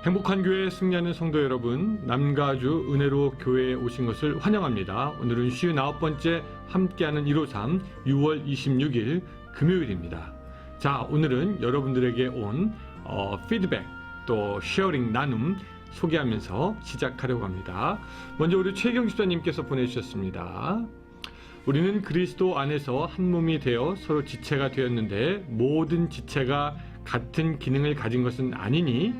행복한 교회 승리하는 성도 여러분, 남가주 은혜로 교회에 오신 것을 환영합니다. 오늘은 59번째 함께하는 153 6월 26일 금요일입니다. 자, 오늘은 여러분들에게 온 피드백 또 쉐어링 나눔 소개하면서 시작하려고 합니다. 먼저 우리 최경 집사님께서 보내주셨습니다. 우리는 그리스도 안에서 한 몸이 되어 서로 지체가 되었는데 모든 지체가 같은 기능을 가진 것은 아니니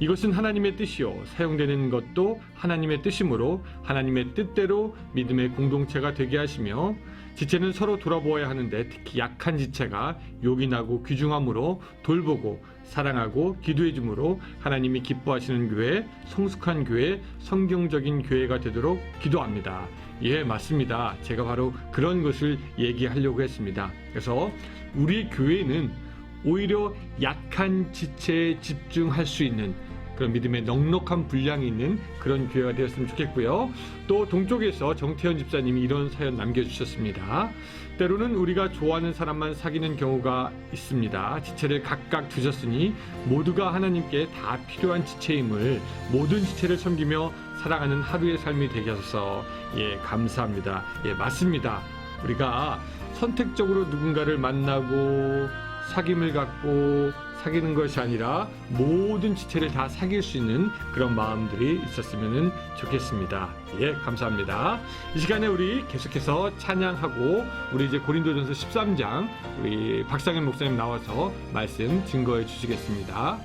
이것은 하나님의 뜻이요 사용되는 것도 하나님의 뜻이므로 하나님의 뜻대로 믿음의 공동체가 되게 하시며 지체는 서로 돌아보아야 하는데 특히 약한 지체가 요긴하고 귀중함으로 돌보고 사랑하고 기도해 주므로 하나님이 기뻐하시는 교회, 성숙한 교회, 성경적인 교회가 되도록 기도합니다. 예, 맞습니다. 제가 바로 그런 것을 얘기하려고 했습니다. 그래서 우리 교회는 오히려 약한 지체에 집중할 수 있는 그런 믿음의 넉넉한 분량이 있는 그런 교회가 되었으면 좋겠고요. 또 동쪽에서 정태현 집사님이 이런 사연 남겨주셨습니다. 때로는 우리가 좋아하는 사람만 사귀는 경우가 있습니다. 지체를 각각 두셨으니 모두가 하나님께 다 필요한 지체임을 모든 지체를 섬기며 살아가는 하루의 삶이 되게 하소서. 예, 감사합니다. 예, 맞습니다. 우리가 선택적으로 누군가를 만나고 사귐을 갖고 사귀는 것이 아니라 모든 지체를 다 사귈 수 있는 그런 마음들이 있었으면 좋겠습니다. 예, 감사합니다. 이 시간에 우리 계속해서 찬양하고 우리 이제 고린도전서 13장 우리 박상현 목사님 나와서 말씀 증거해 주시겠습니다. 다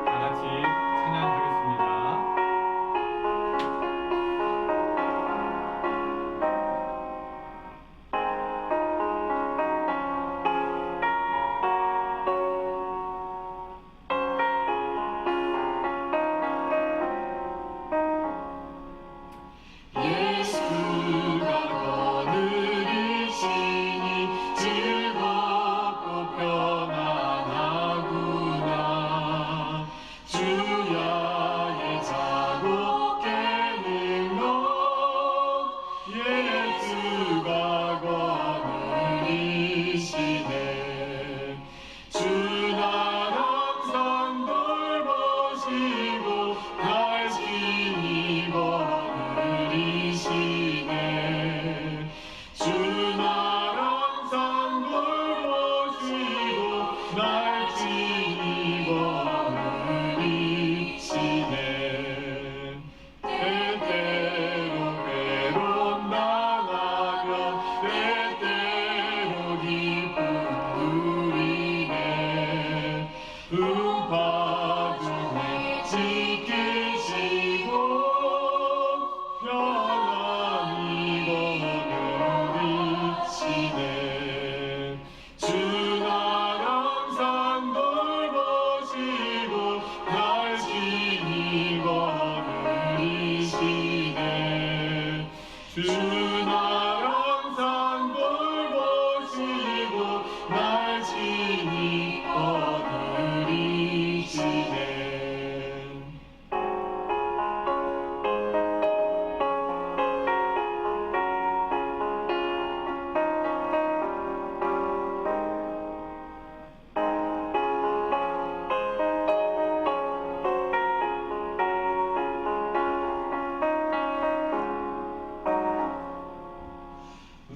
같이 찬양하겠습니다.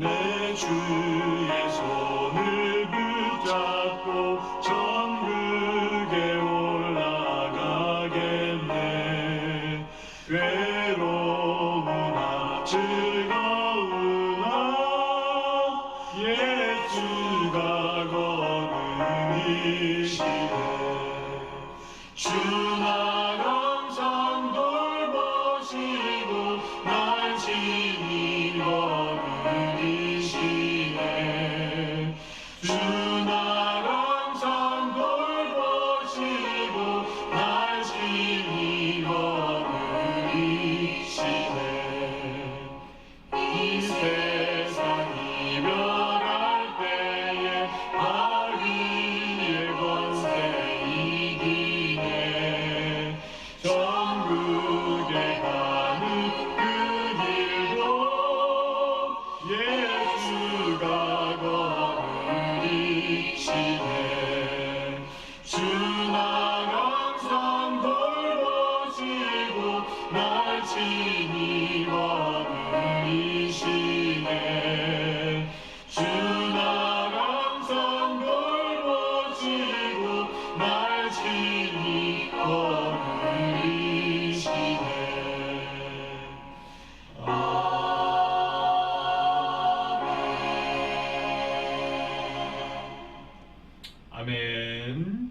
내 주의 손을 붙잡고 천국에 올라가겠네. 외로우나 즐거우나 예수가 거느리시네. 주 나랑 산 돌보시고 날 친히 거느리시네. 주 나랑 산 돌보시고 날 친히 거느리시네. 이 세상 이별할 때에 마귀의 권세 이기네. 아멘.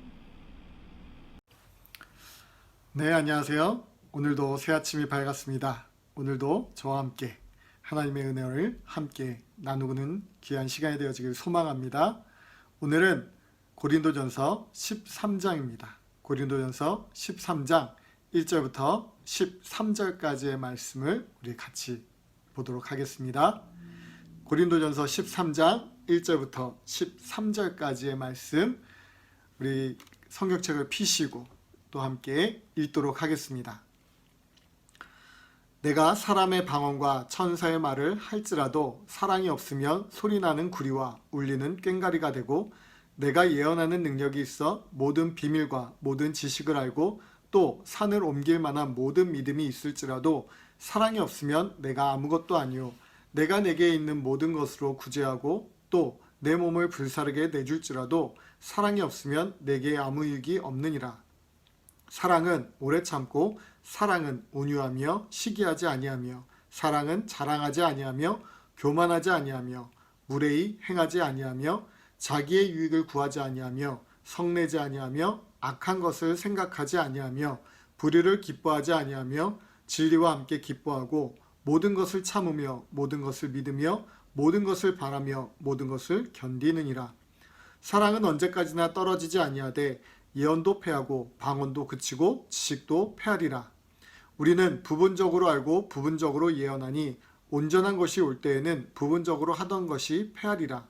네, 안녕하세요. 오늘도 새 아침이 밝았습니다. 오늘도 저와 함께 하나님의 은혜를 함께 나누는 귀한 시간이 되어지길 소망합니다. 오늘은 고린도전서 13장입니다. 고린도전서 13장 1절부터 13절까지의 말씀을 우리 같이 보도록 하겠습니다. 고린도전서 13장 1절부터 13절까지의 말씀, 우리 성경책을 펴시고 또 함께 읽도록 하겠습니다. 내가 사람의 방언과 천사의 말을 할지라도 사랑이 없으면 소리나는 구리와 울리는 꽹과리가 되고, 내가 예언하는 능력이 있어 모든 비밀과 모든 지식을 알고 또 산을 옮길 만한 모든 믿음이 있을지라도 사랑이 없으면 내가 아무것도 아니요 내가 내게 있는 모든 것으로 구제하고 또 내 몸을 불사르게 내줄지라도 사랑이 없으면 내게 아무 유익이 없느니라. 사랑은 오래 참고 사랑은 온유하며 시기하지 아니하며 사랑은 자랑하지 아니하며 교만하지 아니하며 무례히 행하지 아니하며 자기의 유익을 구하지 아니하며 성내지 아니하며 악한 것을 생각하지 아니하며 불의를 기뻐하지 아니하며 진리와 함께 기뻐하고 모든 것을 참으며 모든 것을 믿으며 모든 것을 바라며 모든 것을 견디느니라. 사랑은 언제까지나 떨어지지 아니하되 예언도 패하고 방언도 그치고 지식도 패하리라. 우리는 부분적으로 알고 부분적으로 예언하니 온전한 것이 올 때에는 부분적으로 하던 것이 패하리라.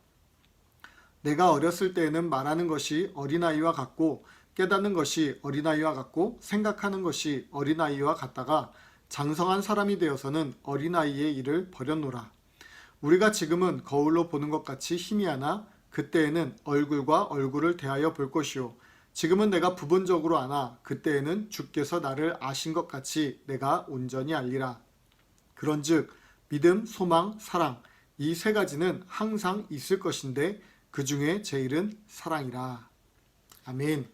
내가 어렸을 때에는 말하는 것이 어린아이와 같고 깨닫는 것이 어린아이와 같고 생각하는 것이 어린아이와 같다가 장성한 사람이 되어서는 어린아이의 일을 버렸노라. 우리가 지금은 거울로 보는 것 같이 희미하나 그때에는 얼굴과 얼굴을 대하여 볼 것이요 지금은 내가 부분적으로 아나 그때에는 주께서 나를 아신 것 같이 내가 온전히 알리라. 그런즉 믿음, 소망, 사랑 이 세 가지는 항상 있을 것인데 그 중에 제일은 사랑이라. 아멘.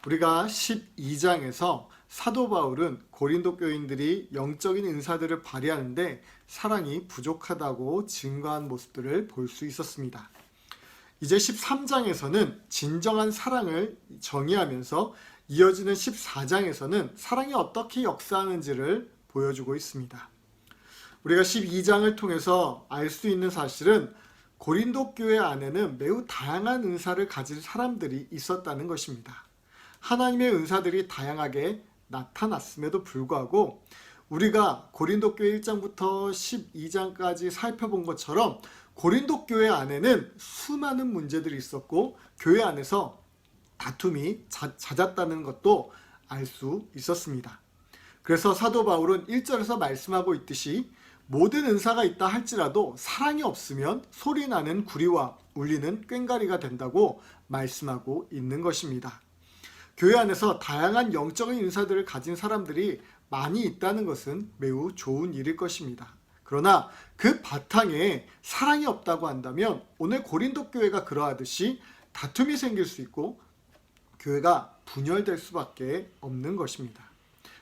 우리가 12장에서 사도 바울은 고린도 교인들이 영적인 은사들을 발휘하는데 사랑이 부족하다고 증거한 모습들을 볼 수 있었습니다. 이제 13장에서는 진정한 사랑을 정의하면서 이어지는 14장에서는 사랑이 어떻게 역사하는지를 보여주고 있습니다. 우리가 12장을 통해서 알 수 있는 사실은 고린도 교회 안에는 매우 다양한 은사를 가진 사람들이 있었다는 것입니다. 하나님의 은사들이 다양하게 나타났음에도 불구하고 우리가 고린도 교회 1장부터 12장까지 살펴본 것처럼 고린도 교회 안에는 수많은 문제들이 있었고 교회 안에서 다툼이 잦았다는 것도 알 수 있었습니다. 그래서 사도 바울은 1절에서 말씀하고 있듯이 모든 은사가 있다 할지라도 사랑이 없으면 소리나는 구리와 울리는 꽹과리가 된다고 말씀하고 있는 것입니다. 교회 안에서 다양한 영적인 은사들을 가진 사람들이 많이 있다는 것은 매우 좋은 일일 것입니다. 그러나 그 바탕에 사랑이 없다고 한다면 오늘 고린도 교회가 그러하듯이 다툼이 생길 수 있고 교회가 분열될 수밖에 없는 것입니다.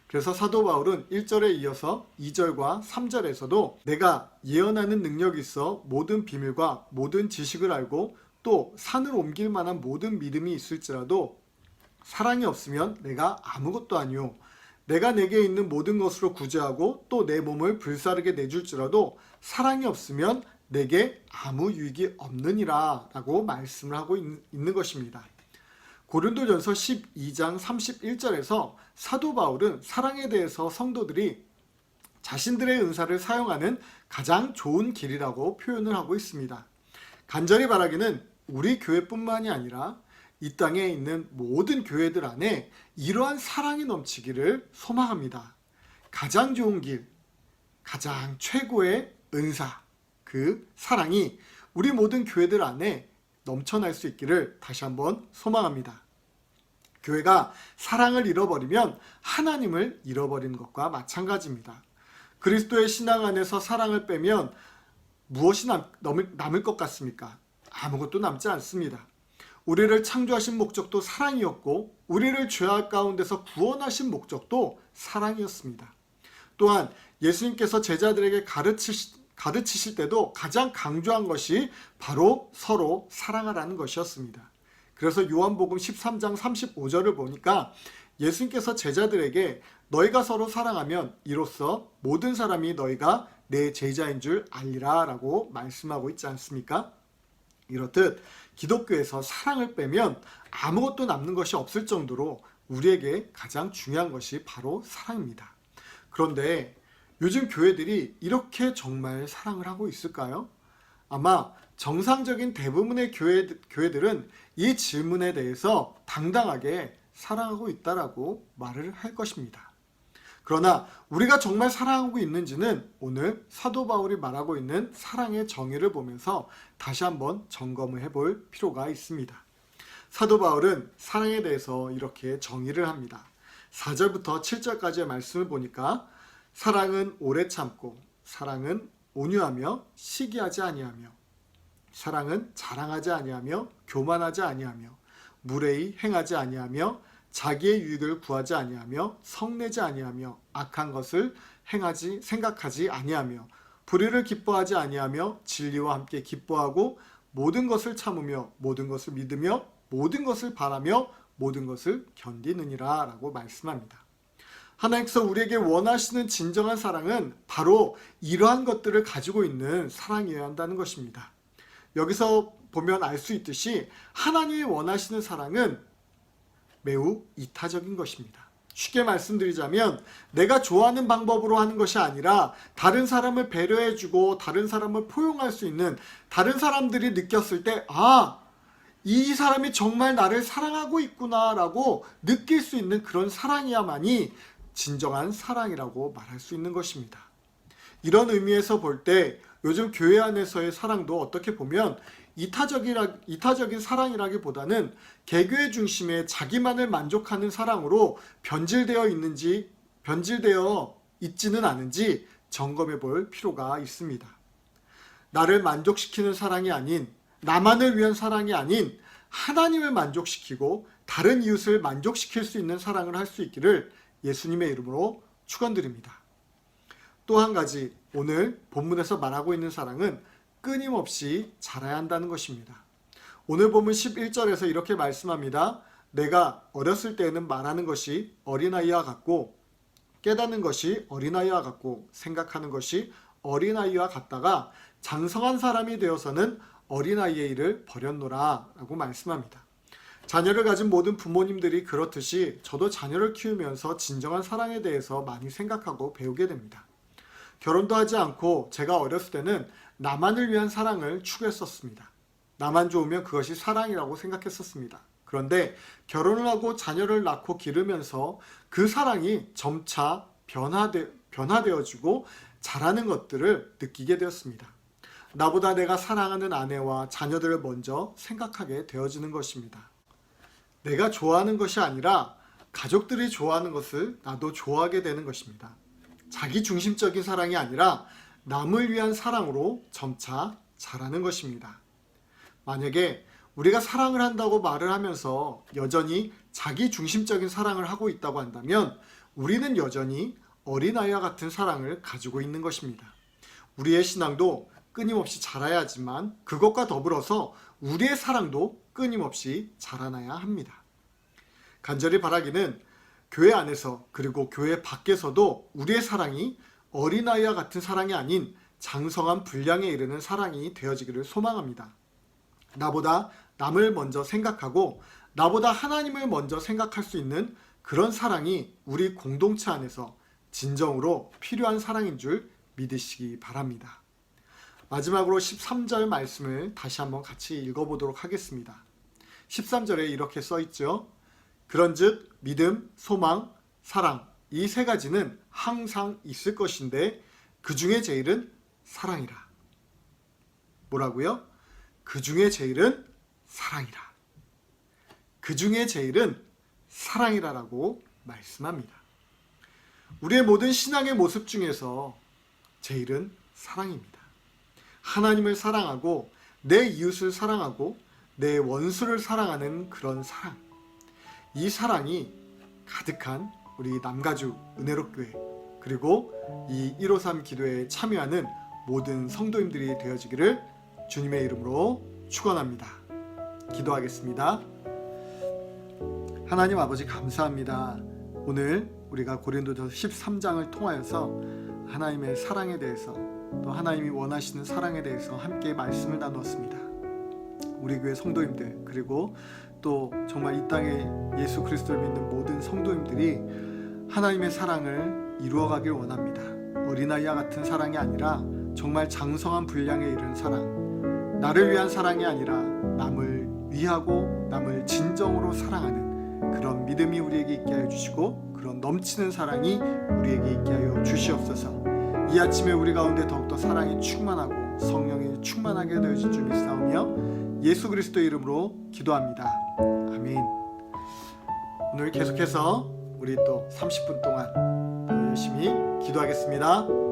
그래서 사도 바울은 1절에 이어서 2절과 3절에서도 내가 예언하는 능력이 있어 모든 비밀과 모든 지식을 알고 또 산을 옮길 만한 모든 믿음이 있을지라도 사랑이 없으면 내가 아무것도 아니요 내가 내게 있는 모든 것으로 구제하고 또 내 몸을 불사르게 내줄지라도 사랑이 없으면 내게 아무 유익이 없느니라 라고 말씀을 하고 있는 것입니다. 고린도전서 12장 31절에서 사도 바울은 사랑에 대해서 성도들이 자신들의 은사를 사용하는 가장 좋은 길이라고 표현을 하고 있습니다. 간절히 바라기는 우리 교회뿐만이 아니라 이 땅에 있는 모든 교회들 안에 이러한 사랑이 넘치기를 소망합니다. 가장 좋은 길, 가장 최고의 은사, 그 사랑이 우리 모든 교회들 안에 넘쳐날 수 있기를 다시 한번 소망합니다. 교회가 사랑을 잃어버리면 하나님을 잃어버리는 것과 마찬가지입니다. 그리스도의 신앙 안에서 사랑을 빼면 무엇이 남을 것 같습니까? 아무것도 남지 않습니다. 우리를 창조하신 목적도 사랑이었고 우리를 죄악 가운데서 구원하신 목적도 사랑이었습니다. 또한 예수님께서 제자들에게 가르치실 때도 가장 강조한 것이 바로 서로 사랑하라는 것이었습니다. 그래서 요한복음 13장 35절을 보니까 예수님께서 제자들에게 너희가 서로 사랑하면 이로써 모든 사람이 너희가 내 제자인 줄 알리라 라고 말씀하고 있지 않습니까? 이렇듯 기독교에서 사랑을 빼면 아무것도 남는 것이 없을 정도로 우리에게 가장 중요한 것이 바로 사랑입니다. 그런데 요즘 교회들이 이렇게 정말 사랑을 하고 있을까요? 아마 정상적인 대부분의 교회들은 이 질문에 대해서 당당하게 사랑하고 있다라고 말을 할 것입니다. 그러나 우리가 정말 사랑하고 있는지는 오늘 사도 바울이 말하고 있는 사랑의 정의를 보면서 다시 한번 점검을 해볼 필요가 있습니다. 사도 바울은 사랑에 대해서 이렇게 정의를 합니다. 4절부터 7절까지의 말씀을 보니까 사랑은 오래 참고 사랑은 온유하며 시기하지 아니하며 사랑은 자랑하지 아니하며 교만하지 아니하며 무례히 행하지 아니하며 자기의 유익을 구하지 아니하며 성내지 아니하며 악한 것을 생각하지 아니하며 불의를 기뻐하지 아니하며 진리와 함께 기뻐하고 모든 것을 참으며 모든 것을 믿으며 모든 것을 바라며 모든 것을 견디느니라 라고 말씀합니다. 하나님께서 우리에게 원하시는 진정한 사랑은 바로 이러한 것들을 가지고 있는 사랑이어야 한다는 것입니다. 여기서 보면 알 수 있듯이 하나님이 원하시는 사랑은 매우 이타적인 것입니다. 쉽게 말씀드리자면 내가 좋아하는 방법으로 하는 것이 아니라 다른 사람을 배려해주고 다른 사람을 포용할 수 있는, 다른 사람들이 느꼈을 때 이 사람이 정말 나를 사랑하고 있구나 라고 느낄 수 있는 그런 사랑이야만이 진정한 사랑이라고 말할 수 있는 것입니다. 이런 의미에서 볼 때 요즘 교회 안에서의 사랑도 어떻게 보면 이타적인 사랑이라기보다는 개교의 중심에 자기만을 만족하는 사랑으로 변질되어 있지는 않은지 점검해 볼 필요가 있습니다. 나를 만족시키는 사랑이 아닌, 나만을 위한 사랑이 아닌 하나님을 만족시키고 다른 이웃을 만족시킬 수 있는 사랑을 할 수 있기를 예수님의 이름으로 축원드립니다. 또 한 가지, 오늘 본문에서 말하고 있는 사랑은 끊임없이 자라야 한다는 것입니다. 오늘 본문 11절에서 이렇게 말씀합니다. 내가 어렸을 때에는 말하는 것이 어린아이와 같고 깨닫는 것이 어린아이와 같고 생각하는 것이 어린아이와 같다가 장성한 사람이 되어서는 어린아이의 일을 버렸노라 라고 말씀합니다. 자녀를 가진 모든 부모님들이 그렇듯이 저도 자녀를 키우면서 진정한 사랑에 대해서 많이 생각하고 배우게 됩니다. 결혼도 하지 않고 제가 어렸을 때는 나만을 위한 사랑을 추구했었습니다. 나만 좋으면 그것이 사랑이라고 생각했었습니다. 그런데 결혼을 하고 자녀를 낳고 기르면서 그 사랑이 점차 변화되어지고 자라는 것들을 느끼게 되었습니다. 나보다 내가 사랑하는 아내와 자녀들을 먼저 생각하게 되어지는 것입니다. 내가 좋아하는 것이 아니라 가족들이 좋아하는 것을 나도 좋아하게 되는 것입니다. 자기 중심적인 사랑이 아니라 남을 위한 사랑으로 점차 자라는 것입니다. 만약에 우리가 사랑을 한다고 말을 하면서 여전히 자기 중심적인 사랑을 하고 있다고 한다면 우리는 여전히 어린아이와 같은 사랑을 가지고 있는 것입니다. 우리의 신앙도 끊임없이 자라야 하지만 그것과 더불어서 우리의 사랑도 끊임없이 자라나야 합니다. 간절히 바라기는 교회 안에서 그리고 교회 밖에서도 우리의 사랑이 어린아이와 같은 사랑이 아닌 장성한 분량에 이르는 사랑이 되어지기를 소망합니다. 나보다 남을 먼저 생각하고 나보다 하나님을 먼저 생각할 수 있는 그런 사랑이 우리 공동체 안에서 진정으로 필요한 사랑인 줄 믿으시기 바랍니다. 마지막으로 13절 말씀을 다시 한번 같이 읽어보도록 하겠습니다. 13절에 이렇게 써있죠. 그런즉 믿음, 소망, 사랑 이 세 가지는 항상 있을 것인데 그 중에 제일은 사랑이라. 뭐라고요? 그 중에 제일은 사랑이라. 그 중에 제일은 사랑이라라고 말씀합니다. 우리의 모든 신앙의 모습 중에서 제일은 사랑입니다. 하나님을 사랑하고 내 이웃을 사랑하고 내 원수를 사랑하는 그런 사랑. 이 사랑이 가득한 우리 남가주 은혜롭교회 그리고 이 153 기도에 참여하는 모든 성도님들이 되어지기를 주님의 이름으로 축원합니다. 기도하겠습니다. 하나님 아버지 감사합니다. 오늘 우리가 고린도전서 13장을 통하여서 하나님의 사랑에 대해서 또 하나님이 원하시는 사랑에 대해서 함께 말씀을 나누었습니다. 우리 교회 성도님들 그리고 또 정말 이 땅에 예수 그리스도를 믿는 모든 성도님들이 하나님의 사랑을 이루어가길 원합니다. 어린아이와 같은 사랑이 아니라 정말 장성한 분량에 이른 사랑, 나를 위한 사랑이 아니라 남을 위하고 남을 진정으로 사랑하는 그런 믿음이 우리에게 있게 하여 주시고 그런 넘치는 사랑이 우리에게 있게 하여 주시옵소서. 이 아침에 우리 가운데 더욱더 사랑이 충만하고 성령이 충만하게 되어질 줄 믿사오며 예수 그리스도의 이름으로 기도합니다. 아멘. 오늘 계속해서 우리 또 30분 동안 더 열심히 기도하겠습니다.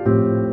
아멘.